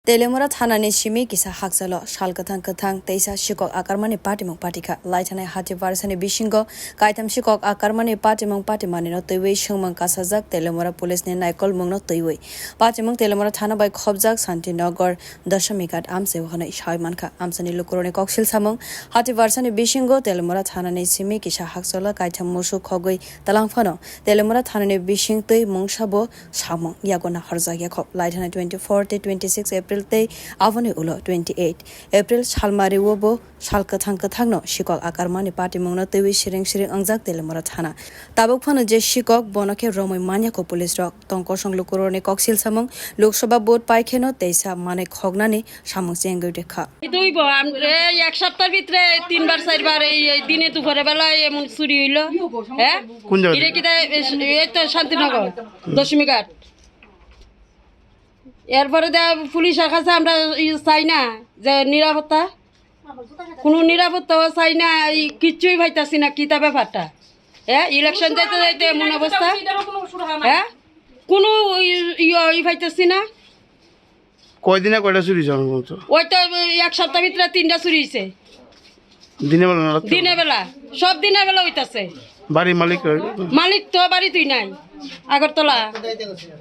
Teliamura thanani shimi kisa haksalo shal kwthang teisa sikok akarmani patimong patika laithane hati varsani bishingo kaitam sikok akarmani patimani no toiwe shungmang kasajak Teliamura police ne naikol mungno toiwe patimong Teliamura thana bai khobjak Santinagar dashamikat amse hona ishaimanka amsani lukurone koksil samong hati varsani bishingo Teliamura thanani shimi kisa haksalo kaitam musu khogoi talangphano Teliamura thanani bishing toi mungsabo samong yagona harjak yakhop laithane 24 te 26 April Te avani ulo 28 April salmari wobo sal kwthang no sikok akarmani patimongno tewi siring angjak Teliamura thana tabuk phano je sikok bonake romoi manya ko police rok tongkosong lukurone koksil samong Lok Sabha ভোট পাইখেনো তেইসা মানে খগনানি সামং চেঙ্গৈ দেখা দুইব আমরে এক সপ্তাহের ভিতরে তিনবার চারবার এই দিনে দুপুরে বেলা এমন চুরি হইলো হ্যাঁ কোন জায়গা এটা কি এই তো শান্তিনগর দশমীঘাট এরপরে পুলিশের কাছে আমরা চাই না যে নিরাপত্তা কোনো নিরাপত্তাও চাই না কিচ্ছুই পাইতাছি না কিতা ব্যাপারটা হ্যাঁ ইলেকশন যাইতে যাইতে এমন অবস্থা হ্যাঁ কোনো পাইতাছি না কয়দিনে কয়টা চুরি হয়েছে ওই তো এক সপ্তাহ ভিতরে 3টা চুরি হয়েছে দিনের বেলা সব দিনের বেলা হইতাছে বাড়ির মালিক তো বাড়ি তুই নাই আগরতলা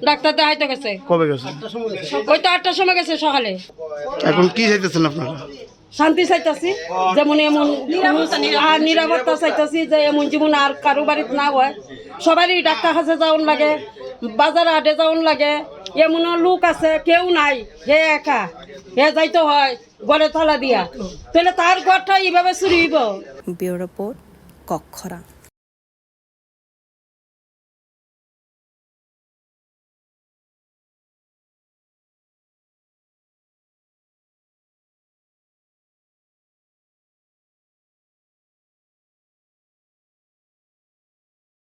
ডাক্তার দেখাইতে গেছে কবে গেছে ওই তো 8টার সময় গেছে সকালে এখন কি চাইতেছেন আপনারা শান্তি চাইতাছি যেমন এমন আর নিরাপত্তা চাইতাছি যে এমন যেমন আর কারো বাড়িতে না হয় সবারই ডাক্তার কাছে যাওয়ান লাগে বাজার হাটে যাওয়ান লাগে এমন লোক আছে কেউ নাই হে একা হে যাইতে হয় ঘরে তালা দিয়া তাহলে তার ঘরটা এইভাবে চুরি হইব ব্যুরো রিপোর্ট কক্ষরা।